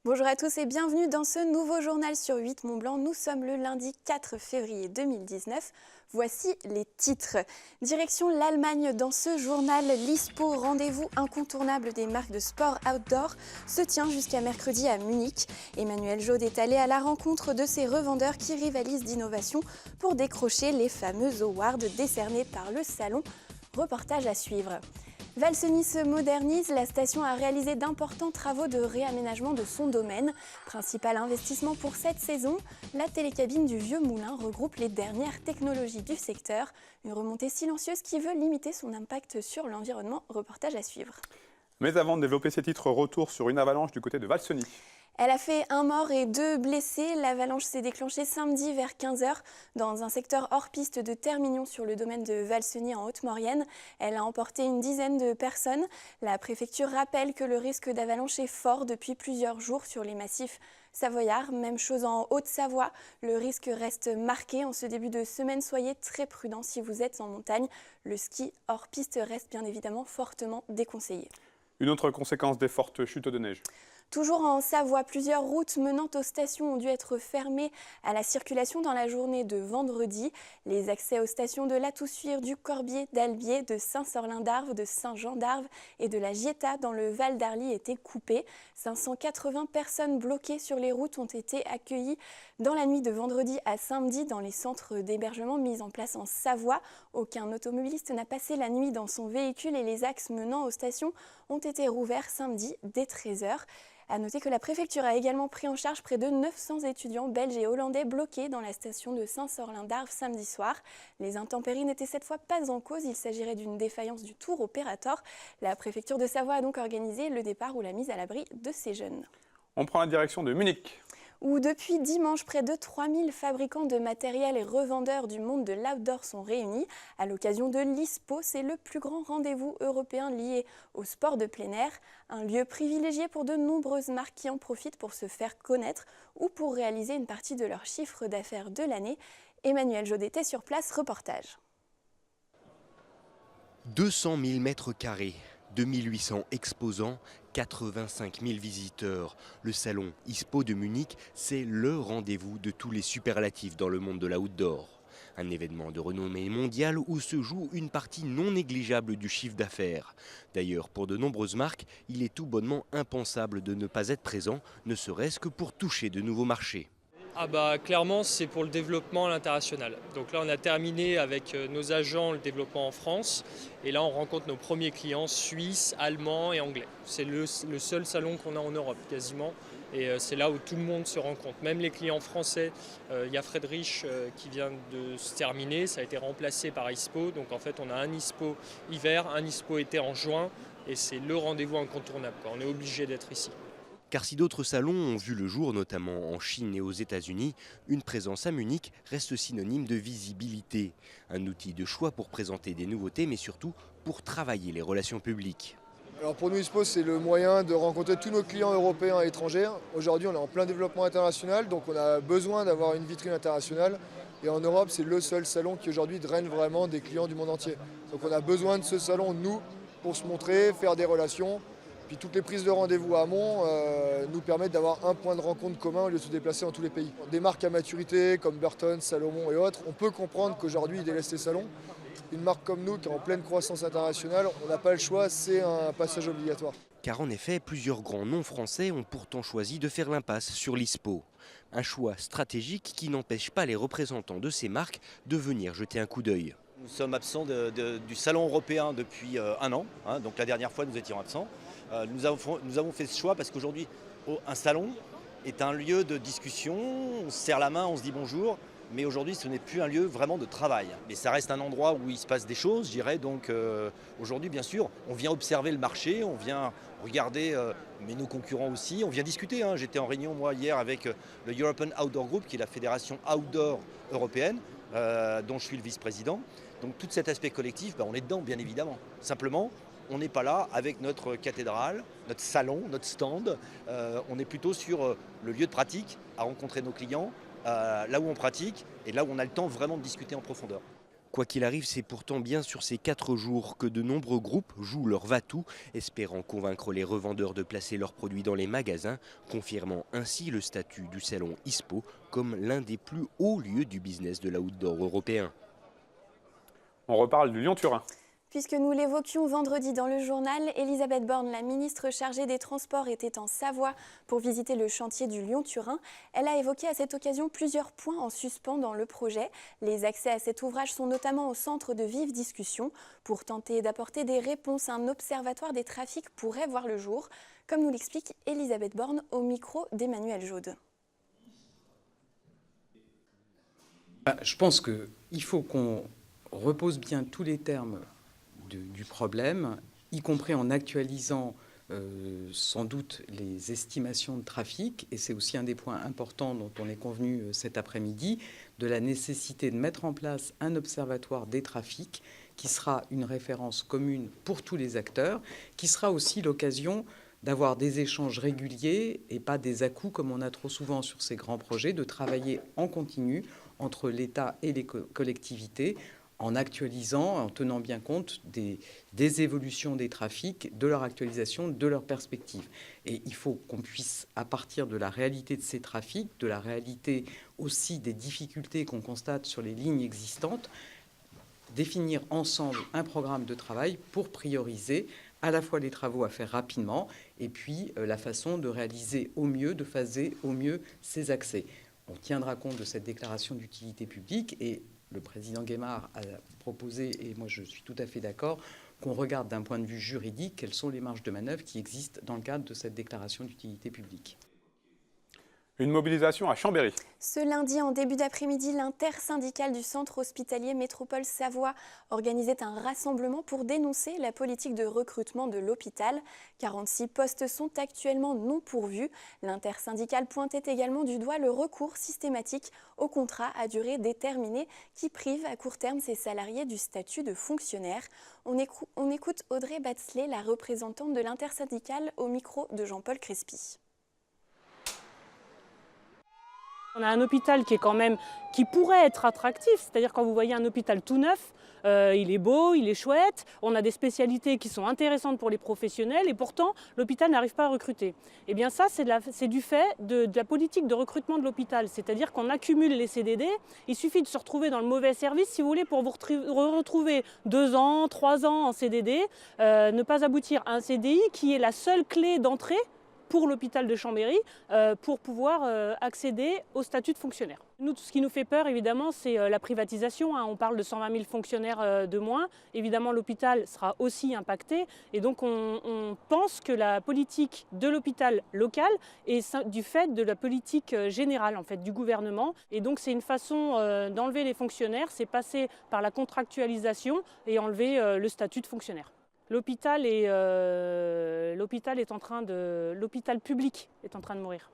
Bonjour à tous et bienvenue dans ce nouveau journal sur 8 Mont-Blanc. Nous sommes le lundi 4 février 2019. Voici les titres. Direction l'Allemagne dans ce journal. L'ISPO, rendez-vous incontournable des marques de sport outdoor, se tient jusqu'à mercredi à Munich. Emmanuel Jaude est allé à la rencontre de ces revendeurs qui rivalisent d'innovation pour décrocher les fameux awards décernés par le salon. Reportage à suivre. Valseny se modernise, la station a réalisé d'importants travaux de réaménagement de son domaine. Principal investissement pour cette saison, la télécabine du Vieux Moulin regroupe les dernières technologies du secteur. Une remontée silencieuse qui veut limiter son impact sur l'environnement. Reportage à suivre. Mais avant de développer ces titres, retour sur une avalanche du côté de Valseny. Elle a fait 1 mort et 2 blessés. L'avalanche s'est déclenchée samedi vers 15h dans un secteur hors piste de Termignon sur le domaine de Valseny en Haute-Maurienne. Elle a emporté une dizaine de personnes. La préfecture rappelle que le risque d'avalanche est fort depuis plusieurs jours sur les massifs savoyards. Même chose en Haute-Savoie. Le risque reste marqué en ce début de semaine. Soyez très prudents si vous êtes en montagne. Le ski hors piste reste bien évidemment fortement déconseillé. Une autre conséquence des fortes chutes de neige. Toujours en Savoie, plusieurs routes menant aux stations ont dû être fermées à la circulation dans la journée de vendredi. Les accès aux stations de La Toussuire, du Corbier, d'Albier, de Saint-Sorlin-d'Arves, de Saint-Jean-d'Arves et de la Gietta dans le Val d'Arly étaient coupés. 580 personnes bloquées sur les routes ont été accueillies dans la nuit de vendredi à samedi dans les centres d'hébergement mis en place en Savoie. Aucun automobiliste n'a passé la nuit dans son véhicule et les axes menant aux stations ont été rouverts samedi dès 13h. A noter que la préfecture a également pris en charge près de 900 étudiants belges et hollandais bloqués dans la station de Saint-Sorlin-d'Arves samedi soir. Les intempéries n'étaient cette fois pas en cause, il s'agirait d'une défaillance du tour opérateur. La préfecture de Savoie a donc organisé le départ ou la mise à l'abri de ces jeunes. On prend la direction de Munich, Où depuis dimanche, près de 3000 fabricants de matériel et revendeurs du monde de l'outdoor sont réunis. À l'occasion de l'ISPO, c'est le plus grand rendez-vous européen lié au sport de plein air. Un lieu privilégié pour de nombreuses marques qui en profitent pour se faire connaître ou pour réaliser une partie de leur chiffre d'affaires de l'année. Emmanuel Jaude était sur place, reportage. 200 000 mètres carrés, 2800 exposants, 85 000 visiteurs. Le salon ISPO de Munich, c'est le rendez-vous de tous les superlatifs dans le monde de l'outdoor. Un événement de renommée mondiale où se joue une partie non négligeable du chiffre d'affaires. D'ailleurs, pour de nombreuses marques, il est tout bonnement impensable de ne pas être présent, ne serait-ce que pour toucher de nouveaux marchés. Clairement, c'est pour le développement à l'international. Donc là, on a terminé avec nos agents le développement en France. Et là, on rencontre nos premiers clients suisses, allemands et anglais. C'est le seul salon qu'on a en Europe quasiment. Et c'est là où tout le monde se rencontre. Même les clients français, il y a Friedrich qui vient de se terminer. Ça a été remplacé par ISPO. Donc en fait, on a un ISPO hiver, un ISPO été en juin. Et c'est le rendez-vous incontournable. On est obligé d'être ici. Car si d'autres salons ont vu le jour, notamment en Chine et aux États-Unis, une présence à Munich reste synonyme de visibilité. Un outil de choix pour présenter des nouveautés, mais surtout pour travailler les relations publiques. Alors pour nous, ISPO, c'est le moyen de rencontrer tous nos clients européens et étrangers. Aujourd'hui, on est en plein développement international, donc on a besoin d'avoir une vitrine internationale. Et en Europe, c'est le seul salon qui aujourd'hui draine vraiment des clients du monde entier. Donc on a besoin de ce salon, nous, pour se montrer, faire des relations. Puis toutes les prises de rendez-vous à amont nous permettent d'avoir un point de rencontre commun au lieu de se déplacer dans tous les pays. Des marques à maturité comme Burton, Salomon et autres, on peut comprendre qu'aujourd'hui ils délaissent les salons. Une marque comme nous qui est en pleine croissance internationale, on n'a pas le choix, c'est un passage obligatoire. Car en effet, plusieurs grands noms français ont pourtant choisi de faire l'impasse sur l'ISPO. Un choix stratégique qui n'empêche pas les représentants de ces marques de venir jeter un coup d'œil. Nous sommes absents du salon européen depuis 1 an, donc la dernière fois nous étions absents. Nous avons fait ce choix parce qu'aujourd'hui, un salon est un lieu de discussion, on se serre la main, on se dit bonjour, mais aujourd'hui ce n'est plus un lieu vraiment de travail. Mais ça reste un endroit où il se passe des choses, je dirais, donc aujourd'hui bien sûr, on vient observer le marché, on vient regarder, mais nos concurrents aussi, on vient discuter. J'étais en réunion moi hier avec le European Outdoor Group, qui est la fédération outdoor européenne, dont je suis le vice-président. Donc tout cet aspect collectif, on est dedans bien évidemment. Simplement, on n'est pas là avec notre cathédrale, notre salon, notre stand. On est plutôt sur le lieu de pratique, à rencontrer nos clients, là où on pratique et là où on a le temps vraiment de discuter en profondeur. Quoi qu'il arrive, c'est pourtant bien sur ces 4 jours que de nombreux groupes jouent leur va-tout, espérant convaincre les revendeurs de placer leurs produits dans les magasins, confirmant ainsi le statut du salon ISPO comme l'un des plus hauts lieux du business de l'outdoor européen. On reparle du Lyon-Turin. Puisque nous l'évoquions vendredi dans le journal, Elisabeth Borne, la ministre chargée des Transports, était en Savoie pour visiter le chantier du Lyon-Turin. Elle a évoqué à cette occasion plusieurs points en suspens dans le projet. Les accès à cet ouvrage sont notamment au centre de vives discussions. Pour tenter d'apporter des réponses, un observatoire des trafics pourrait voir le jour, comme nous l'explique Elisabeth Borne au micro d'Emmanuel Jaude. Je pense qu'il faut qu'on repose bien tous les termes du problème, y compris en actualisant sans doute les estimations de trafic, et c'est aussi un des points importants dont on est convenu cet après-midi, de la nécessité de mettre en place un observatoire des trafics qui sera une référence commune pour tous les acteurs, qui sera aussi l'occasion d'avoir des échanges réguliers et pas des à-coups comme on a trop souvent sur ces grands projets, de travailler en continu entre l'État et les collectivités, en actualisant, en tenant bien compte des évolutions des trafics, de leur actualisation, de leur perspective. Et il faut qu'on puisse, à partir de la réalité de ces trafics, de la réalité aussi des difficultés qu'on constate sur les lignes existantes, définir ensemble un programme de travail pour prioriser à la fois les travaux à faire rapidement et puis la façon de réaliser au mieux, de phaser au mieux ces accès. On tiendra compte de cette déclaration d'utilité publique et le président Guémard a proposé, et moi je suis tout à fait d'accord, qu'on regarde d'un point de vue juridique quelles sont les marges de manœuvre qui existent dans le cadre de cette déclaration d'utilité publique. Une mobilisation à Chambéry. Ce lundi, en début d'après-midi, l'intersyndicale du centre hospitalier Métropole Savoie organisait un rassemblement pour dénoncer la politique de recrutement de l'hôpital. 46 postes sont actuellement non pourvus. L'intersyndicale pointait également du doigt le recours systématique au contrat à durée déterminée qui prive à court terme ses salariés du statut de fonctionnaire. On écoute Audrey Batzelet, la représentante de l'intersyndicale, au micro de Jean-Paul Crespi. On a un hôpital qui pourrait être attractif, c'est-à-dire quand vous voyez un hôpital tout neuf, il est beau, il est chouette, on a des spécialités qui sont intéressantes pour les professionnels et pourtant l'hôpital n'arrive pas à recruter. Et bien ça, c'est du fait de la politique de recrutement de l'hôpital, c'est-à-dire qu'on accumule les CDD, il suffit de se retrouver dans le mauvais service, si vous voulez, pour vous retrouver 2 ans, 3 ans en CDD, ne pas aboutir à un CDI qui est la seule clé d'entrée pour l'hôpital de Chambéry, pour pouvoir accéder au statut de fonctionnaire. Nous, tout ce qui nous fait peur, évidemment, c'est la privatisation. On parle de 120 000 fonctionnaires de moins. Évidemment, l'hôpital sera aussi impacté. Et donc, on pense que la politique de l'hôpital local est du fait de la politique générale, en fait, du gouvernement. Et donc, c'est une façon d'enlever les fonctionnaires, c'est passer par la contractualisation et enlever le statut de fonctionnaire. L'hôpital public est en train de mourir.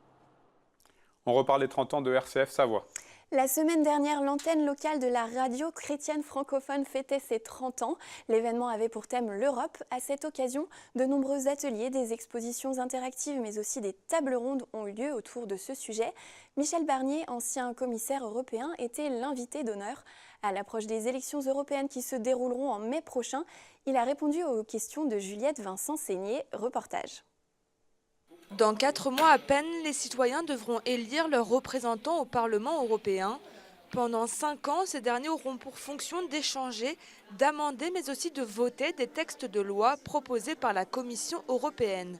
On reparle des 30 ans de RCF Savoie. La semaine dernière, l'antenne locale de la radio chrétienne francophone fêtait ses 30 ans. L'événement avait pour thème l'Europe. À cette occasion, de nombreux ateliers, des expositions interactives, mais aussi des tables rondes ont eu lieu autour de ce sujet. Michel Barnier, ancien commissaire européen, était l'invité d'honneur. À l'approche des élections européennes qui se dérouleront en mai prochain, il a répondu aux questions de Juliette Vincent-Seigné. Reportage. Dans 4 mois à peine, les citoyens devront élire leurs représentants au Parlement européen. Pendant 5 ans, ces derniers auront pour fonction d'échanger, d'amender, mais aussi de voter des textes de loi proposés par la Commission européenne.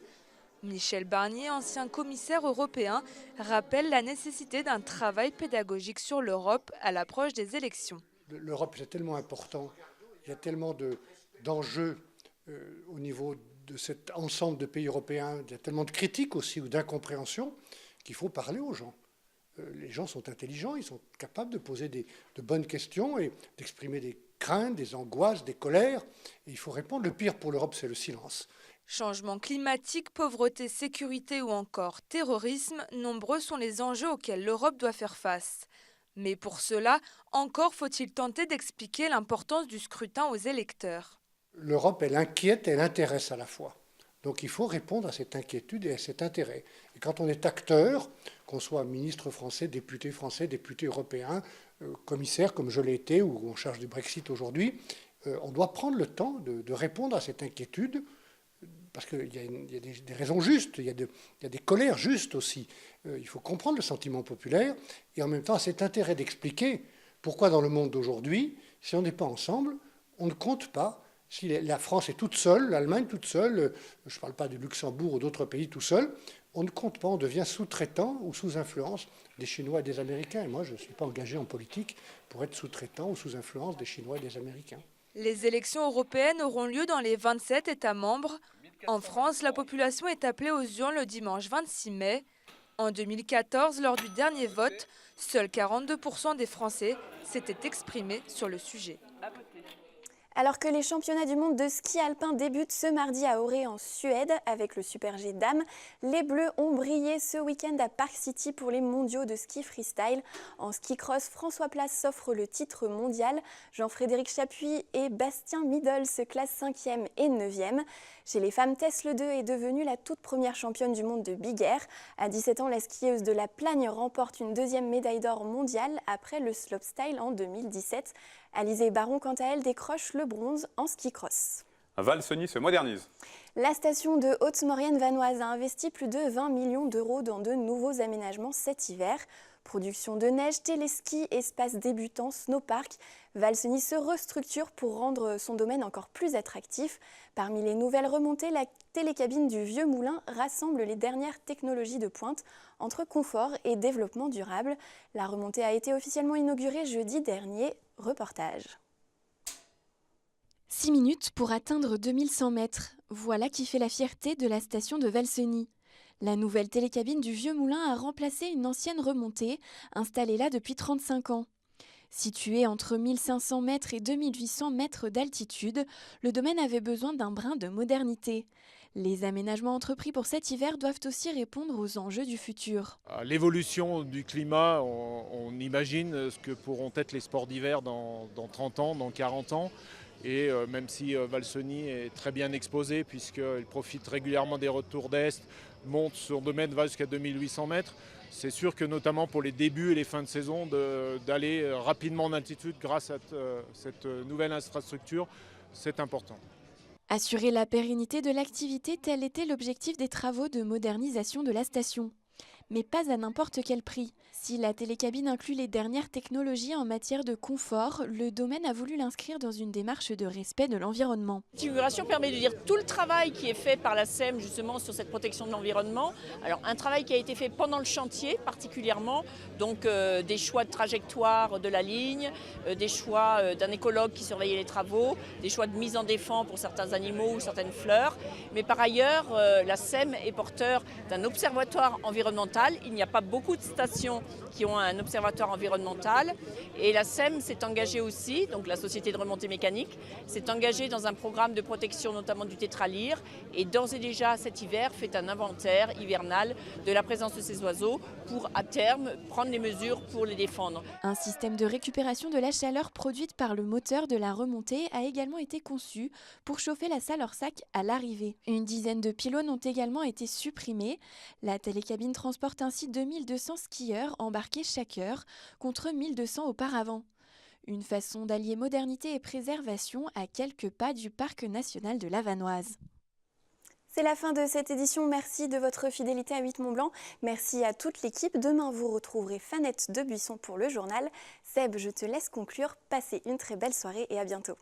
Michel Barnier, ancien commissaire européen, rappelle la nécessité d'un travail pédagogique sur l'Europe à l'approche des élections. L'Europe, c'est tellement important, il y a tellement d'enjeux au niveau de cet ensemble de pays européens, il y a tellement de critiques aussi ou d'incompréhension qu'il faut parler aux gens. Les gens sont intelligents, ils sont capables de poser de bonnes questions et d'exprimer des craintes, des angoisses, des colères. Et il faut répondre. Le pire pour l'Europe, c'est le silence. Changement climatique, pauvreté, sécurité ou encore terrorisme, nombreux sont les enjeux auxquels l'Europe doit faire face. Mais pour cela, encore faut-il tenter d'expliquer l'importance du scrutin aux électeurs. L'Europe, elle inquiète et elle intéresse à la fois. Donc il faut répondre à cette inquiétude et à cet intérêt. Et quand on est acteur, qu'on soit ministre français, député européen, commissaire, comme je l'ai été, ou en charge du Brexit aujourd'hui, on doit prendre le temps de répondre à cette inquiétude, parce qu'il y a des raisons justes, il y a des colères justes aussi. Il faut comprendre le sentiment populaire, et en même temps cet intérêt d'expliquer pourquoi dans le monde d'aujourd'hui, si on n'est pas ensemble, on ne compte pas. Si la France est toute seule, l'Allemagne toute seule, je ne parle pas du Luxembourg ou d'autres pays tout seuls, on ne compte pas, on devient sous-traitant ou sous influence des Chinois et des Américains. Et moi, je ne suis pas engagé en politique pour être sous-traitant ou sous influence des Chinois et des Américains. Les élections européennes auront lieu dans les 27 États membres. En France, la population est appelée aux urnes le dimanche 26 mai. En 2014, lors du dernier vote, seuls 42% des Français s'étaient exprimés sur le sujet. Alors que les championnats du monde de ski alpin débutent ce mardi à Åre en Suède avec le Super G dames, les Bleus ont brillé ce week-end à Park City pour les mondiaux de ski freestyle. En ski cross, François Place s'offre le titre mondial. Jean-Frédéric Chapuis et Bastien Midol se classent 5e et 9e. Chez les femmes, Tess Le Deux est devenue la toute première championne du monde de Big Air. À 17 ans, la skieuse de la Plagne remporte une 2e médaille d'or mondiale après le slopestyle en 2017. Alizée Baron, quant à elle, décroche le bronze en ski cross. Valseny se modernise. La station de Haute-Maurienne-Vanoise a investi plus de 20 millions d'euros dans de nouveaux aménagements cet hiver. Production de neige, téléski, espace débutant, snowpark. Valseny se restructure pour rendre son domaine encore plus attractif. Parmi les nouvelles remontées, la télécabine du Vieux Moulin rassemble les dernières technologies de pointe entre confort et développement durable. La remontée a été officiellement inaugurée jeudi dernier. Reportage. 6 minutes pour atteindre 2100 mètres. Voilà qui fait la fierté de la station de Valseny. La nouvelle télécabine du Vieux Moulin a remplacé une ancienne remontée, installée là depuis 35 ans. Situé entre 1500 mètres et 2800 mètres d'altitude, le domaine avait besoin d'un brin de modernité. Les aménagements entrepris pour cet hiver doivent aussi répondre aux enjeux du futur. L'évolution du climat, on imagine ce que pourront être les sports d'hiver dans 30 ans, dans 40 ans. Et même si Valseny est très bien exposé puisqu'il profite régulièrement des retours d'Est, monte, son domaine va jusqu'à 2800 mètres, c'est sûr que notamment pour les débuts et les fins de saison, d'aller rapidement en altitude grâce à cette nouvelle infrastructure, c'est important. Assurer la pérennité de l'activité, tel était l'objectif des travaux de modernisation de la station. Mais pas à n'importe quel prix. Si la télécabine inclut les dernières technologies en matière de confort, le domaine a voulu l'inscrire dans une démarche de respect de l'environnement. L'inauguration permet de dire tout le travail qui est fait par la SEM justement sur cette protection de l'environnement. Alors un travail qui a été fait pendant le chantier particulièrement, donc des choix de trajectoire de la ligne, des choix d'un écologue qui surveillait les travaux, des choix de mise en défense pour certains animaux ou certaines fleurs. Mais par ailleurs, la SEM est porteur d'un observatoire environnemental. Il n'y a pas beaucoup de stations qui ont un observatoire environnemental et la SEM s'est engagée aussi, donc la société de remontée mécanique, s'est engagée dans un programme de protection notamment du tétralyre et d'ores et déjà cet hiver fait un inventaire hivernal de la présence de ces oiseaux pour à terme prendre les mesures pour les défendre. Un système de récupération de la chaleur produite par le moteur de la remontée a également été conçu pour chauffer la salle hors sac à l'arrivée. Une dizaine de pylônes ont également été supprimés. La télécabine transporte ainsi 2200 skieurs embarqués chaque heure contre 1200 auparavant. Une façon d'allier modernité et préservation à quelques pas du parc national de la Vanoise. C'est la fin de cette édition. Merci de votre fidélité à 8 Mont-Blanc. Merci à toute l'équipe. Demain, vous retrouverez Fanette de Buisson pour le journal. Seb, je te laisse conclure. Passez une très belle soirée et à bientôt.